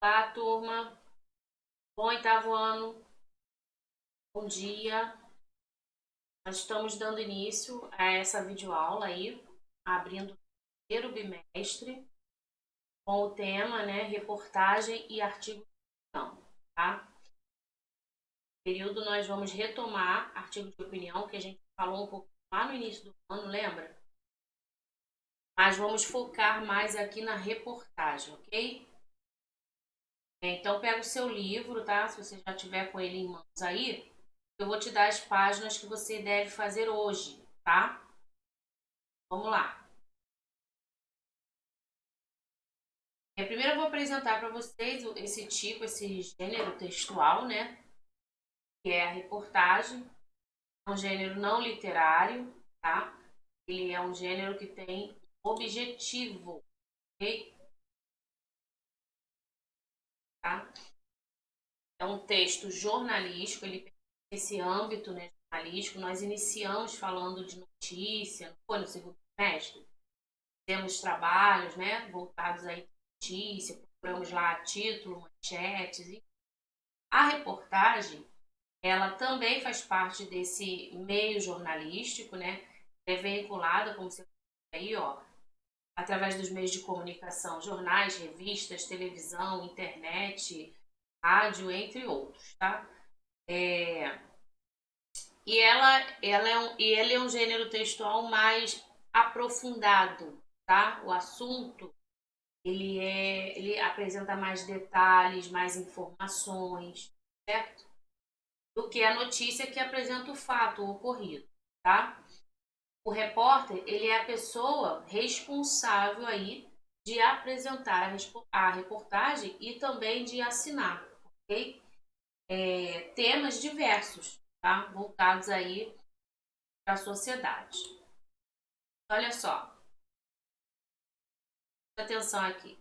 Olá, turma. Bom oitavo ano. Bom dia. Nós estamos dando início a essa videoaula aí, abrindo o primeiro bimestre, com o tema, reportagem e artigo de opinião, tá? No período nós vamos retomar artigo de opinião, que a gente falou um pouco lá no início do ano, lembra? Mas vamos focar mais aqui na reportagem, ok? Então pega o seu livro, tá? Se você já tiver com ele em mãos aí, eu vou te dar as páginas que você deve fazer hoje, tá? Vamos lá. Primeiro eu vou apresentar para vocês esse tipo, esse gênero textual, né? Que é a reportagem. É um gênero não literário, tá? Ele é um gênero que tem objetivo, ok? Tá? É um texto jornalístico, ele tem esse âmbito, né, jornalístico. Nós iniciamos falando de notícia, não foi no segundo semestre? Temos trabalhos, né, voltados aí à notícia, procuramos lá título, manchetes. A reportagem, ela também faz parte desse meio jornalístico, né? É veiculada, como você aí, ó, através dos meios de comunicação, jornais, revistas, televisão, internet, rádio, entre outros, tá? Ele é um gênero textual mais aprofundado, tá? O assunto ele apresenta mais detalhes, mais informações, certo? Do que a notícia que apresenta o fato o ocorrido, tá? O repórter, ele é a pessoa responsável aí de apresentar a reportagem e também de assinar, ok? Temas diversos, tá? Voltados aí para a sociedade. Olha só, presta atenção aqui.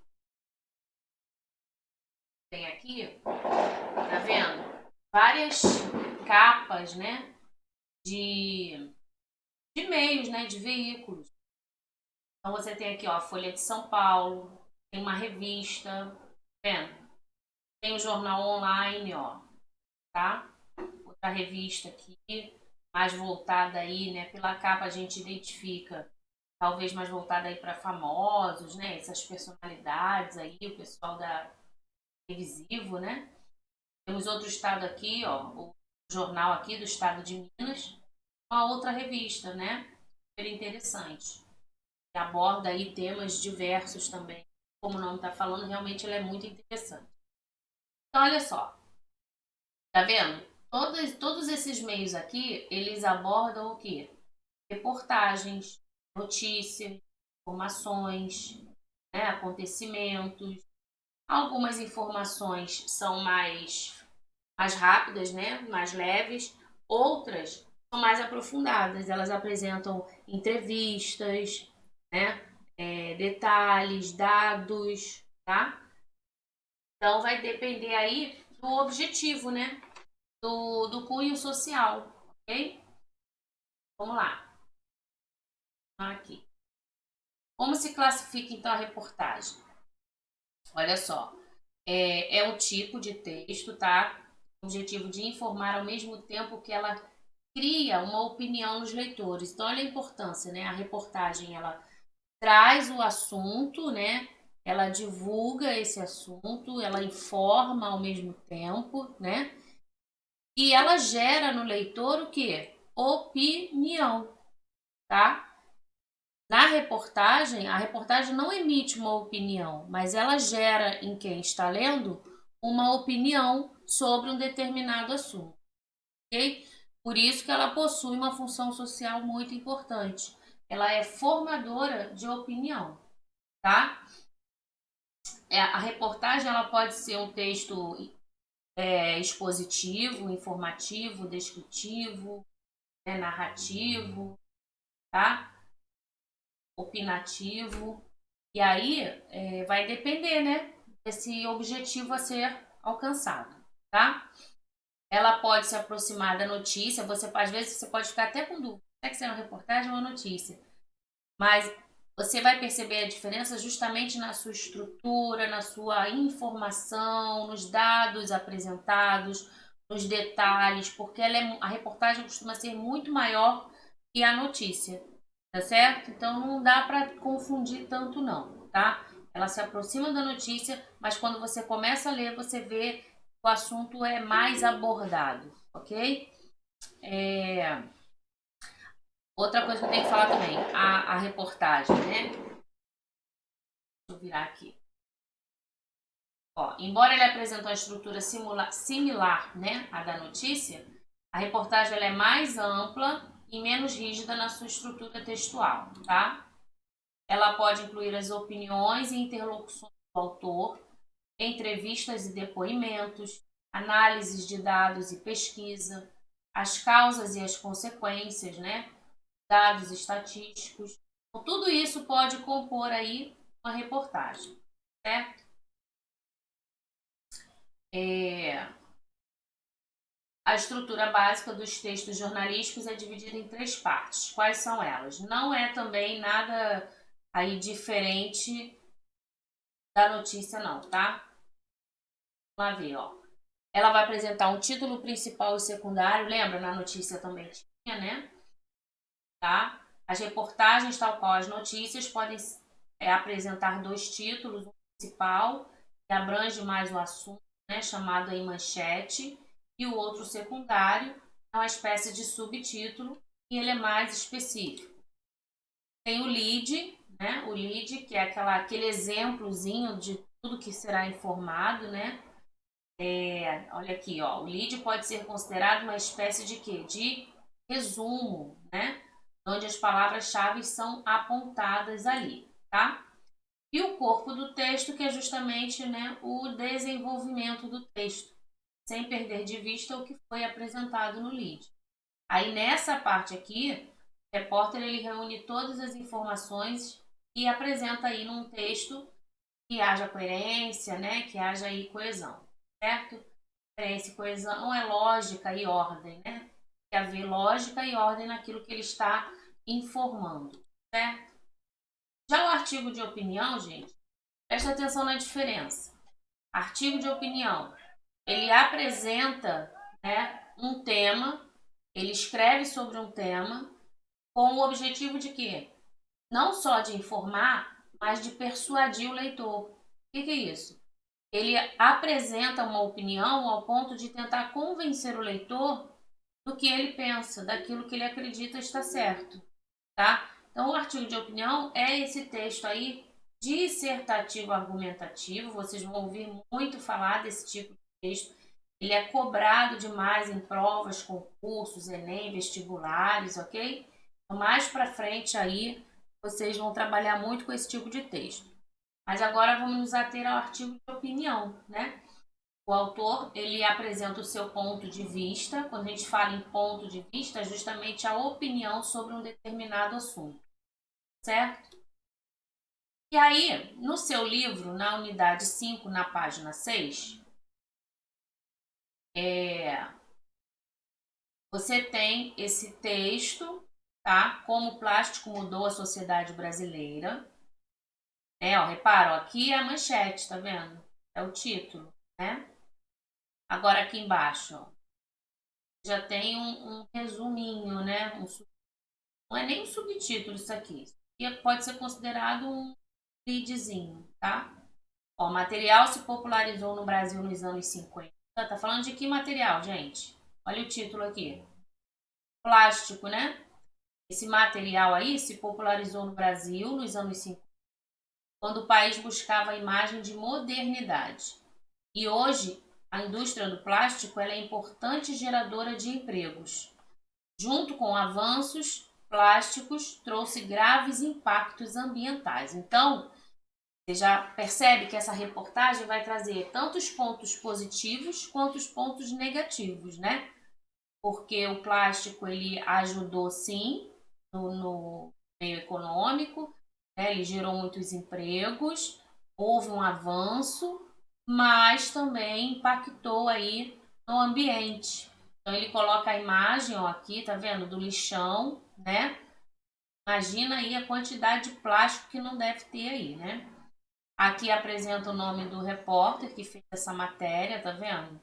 Tem aqui, tá vendo? Várias capas, né? De meios, né? De veículos. Então você tem aqui, ó, a Folha de São Paulo, tem uma revista, tá vendo? Tem o jornal online, ó, tá? Outra revista aqui, mais voltada aí, né? Pela capa a gente identifica, talvez mais voltada aí para famosos, né? Essas personalidades aí, o pessoal da televisivo, né? Temos outro estado aqui, ó, o jornal aqui do estado de Minas, uma outra revista, né? Super interessante. Que aborda aí temas diversos também. Como o nome está falando, realmente ele é muito interessante. Então, olha só, tá vendo? Todos esses meios aqui, eles abordam o quê? Reportagens, notícias, informações, né, acontecimentos. Algumas informações são mais rápidas, né, mais leves. Outras são mais aprofundadas. Elas apresentam entrevistas, né, detalhes, dados, tá? Então vai depender aí do objetivo, né? Do cunho social, ok? Vamos lá. Aqui. Como se classifica então a reportagem? Olha só, é um tipo de texto, tá? O objetivo de informar ao mesmo tempo que ela cria uma opinião nos leitores. Então olha a importância, né? A reportagem ela traz o assunto, né? Ela divulga esse assunto, ela informa ao mesmo tempo, né? E ela gera no leitor o quê? Opinião, tá? A reportagem não emite uma opinião, mas ela gera em quem está lendo uma opinião sobre um determinado assunto, ok? Por isso que ela possui uma função social muito importante. Ela é formadora de opinião, tá? A reportagem ela pode ser um texto expositivo, informativo, descritivo, narrativo, tá? Opinativo. E aí vai depender, né, desse objetivo a ser alcançado, tá? Ela pode se aproximar da notícia, às vezes você pode ficar até com dúvida, será que isso é uma reportagem ou uma notícia? Mas você vai perceber a diferença justamente na sua estrutura, na sua informação, nos dados apresentados, nos detalhes, porque a reportagem costuma ser muito maior que a notícia, tá certo? Então não dá para confundir tanto não, tá? Ela se aproxima da notícia, mas quando você começa a ler, você vê que o assunto é mais abordado, ok? Outra coisa que eu tenho que falar também, a reportagem, né? Deixa eu virar aqui. Ó, embora ele apresente uma estrutura similar, né, à da notícia, a reportagem ela é mais ampla e menos rígida na sua estrutura textual, tá? Ela pode incluir as opiniões e interlocuções do autor, entrevistas e depoimentos, análises de dados e pesquisa, as causas e as consequências, né? Dados estatísticos. Então, tudo isso pode compor aí uma reportagem, certo? A estrutura básica dos textos jornalísticos é dividida em três partes. Quais são elas? Não é também nada aí diferente da notícia não, tá? Vamos lá ver, ó. Ela vai apresentar um título principal e secundário, lembra? Na notícia também tinha, né? Tá? As reportagens, tal qual as notícias, podem apresentar dois títulos, um principal, que abrange mais o assunto, né? Chamado aí manchete, e o outro secundário, é uma espécie de subtítulo, e ele é mais específico. Tem o lead, né? O lead, que é aquele exemplozinho de tudo que será informado, né? Olha aqui, ó, o lead pode ser considerado uma espécie de quê? De resumo, né? Onde as palavras-chave são apontadas ali, tá? E o corpo do texto, que é justamente, né, o desenvolvimento do texto, sem perder de vista o que foi apresentado no lead. Aí nessa parte aqui, o repórter ele reúne todas as informações e apresenta aí num texto que haja coerência, né, que haja aí coesão, certo? Coerência e coesão é lógica e ordem, né? Tem que haver lógica e ordem naquilo que ele está informando, certo? Já o artigo de opinião, gente, presta atenção na diferença. Artigo de opinião, ele apresenta, né, um tema, ele escreve sobre um tema com o objetivo de quê? Não só de informar, mas de persuadir o leitor. O que é isso? Ele apresenta uma opinião ao ponto de tentar convencer o leitor do que ele pensa, daquilo que ele acredita está certo, tá? Então, o artigo de opinião é esse texto aí dissertativo argumentativo. Vocês vão ouvir muito falar desse tipo de texto. Ele é cobrado demais em provas, concursos, Enem, vestibulares, ok? Então, mais para frente aí, vocês vão trabalhar muito com esse tipo de texto. Mas agora vamos nos ater ao artigo de opinião, né? O autor, ele apresenta o seu ponto de vista. Quando a gente fala em ponto de vista, é justamente a opinião sobre um determinado assunto, certo? E aí, no seu livro, na unidade 5, na página 6, você tem esse texto, tá? Como o plástico mudou a sociedade brasileira. Ó, repara, ó, aqui é a manchete, tá vendo? É o título, né? Agora aqui embaixo, ó, já tem um resuminho, né? Não é nem um subtítulo isso aqui. Isso aqui pode ser considerado um leadzinho, tá? Ó, material se popularizou no Brasil nos anos 50. Tá falando de que material, gente? Olha o título aqui. Plástico, né? Esse material aí se popularizou no Brasil nos anos 50, quando o país buscava a imagem de modernidade. E hoje, a indústria do plástico ela é importante geradora de empregos. Junto com avanços plásticos, trouxe graves impactos ambientais. Então, você já percebe que essa reportagem vai trazer tanto os pontos positivos quanto os pontos negativos, né? Porque o plástico ele ajudou sim no meio econômico, né? Ele gerou muitos empregos, houve um avanço, mas também impactou aí no ambiente. Então ele coloca a imagem, ó, aqui, tá vendo, do lixão, né? Imagina aí a quantidade de plástico que não deve ter aí, né? Aqui apresenta o nome do repórter que fez essa matéria, tá vendo?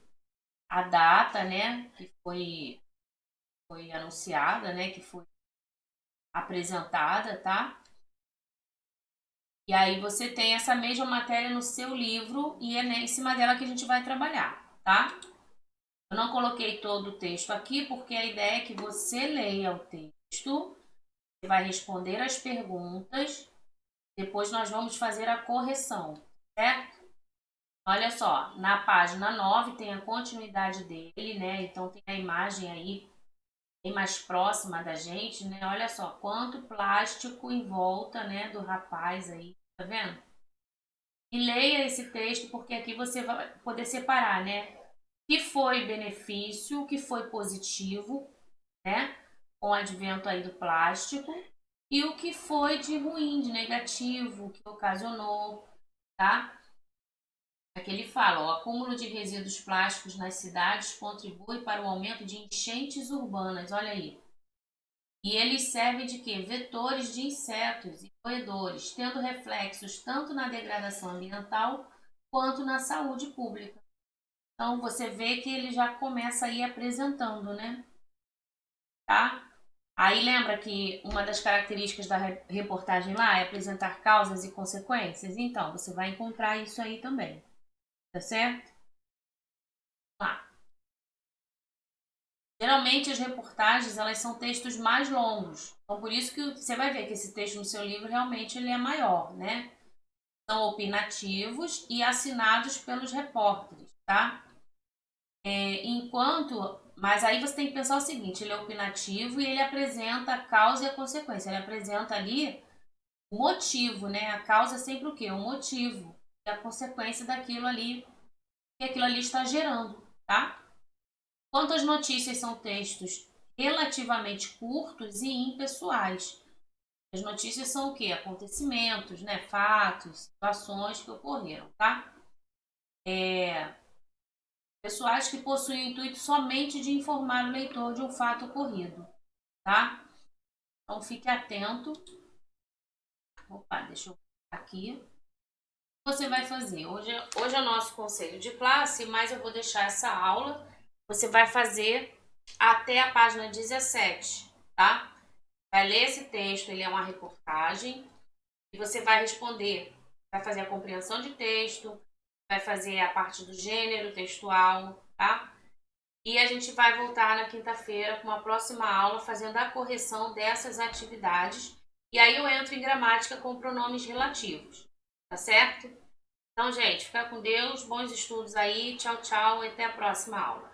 A data, né, que foi anunciada, né, que foi apresentada, tá? E aí você tem essa mesma matéria no seu livro e é em cima dela que a gente vai trabalhar, tá? Eu não coloquei todo o texto aqui porque a ideia é que você leia o texto, você vai responder as perguntas, depois nós vamos fazer a correção, certo? Olha só, na página 9 tem a continuidade dele, né? Então tem a imagem aí bem mais próxima da gente, né? Olha só, quanto plástico em volta, né, do rapaz aí, tá vendo? E leia esse texto porque aqui você vai poder separar, né? O que foi benefício, o que foi positivo, né? Com o advento aí do plástico e o que foi de ruim, de negativo, que ocasionou, tá? Aqui ele fala, o acúmulo de resíduos plásticos nas cidades contribui para o aumento de enchentes urbanas, olha aí. E eles servem de quê? Vetores de insetos e roedores, tendo reflexos tanto na degradação ambiental quanto na saúde pública. Então você vê que ele já começa aí apresentando, né? Tá? Aí lembra que uma das características da reportagem lá é apresentar causas e consequências? Então, você vai encontrar isso aí também, tá certo? Lá. Geralmente as reportagens, elas são textos mais longos. Então por isso que você vai ver que esse texto no seu livro realmente ele é maior, né? São opinativos e assinados pelos repórteres, tá? Mas aí você tem que pensar o seguinte, ele é opinativo e ele apresenta a causa e a consequência. Ele apresenta ali o motivo, né? A causa é sempre o quê? O motivo e a consequência daquilo ali que aquilo ali está gerando, tá? Quanto às notícias são textos relativamente curtos e impessoais. As notícias são o quê? Acontecimentos, né? Fatos, situações que ocorreram, tá? Pessoais que possuem o intuito somente de informar o leitor de um fato ocorrido, tá? Então fique atento. Opa, deixa eu aqui. O que você vai fazer? Hoje é o nosso conselho de classe, mas eu vou deixar essa aula. Você vai fazer até a página 17, tá? Vai ler esse texto, ele é uma reportagem, e você vai responder, vai fazer a compreensão de texto, vai fazer a parte do gênero textual, tá? E a gente vai voltar na quinta-feira com uma próxima aula fazendo a correção dessas atividades. E aí eu entro em gramática com pronomes relativos, tá certo? Então, gente, fica com Deus, bons estudos aí, tchau, tchau, e até a próxima aula.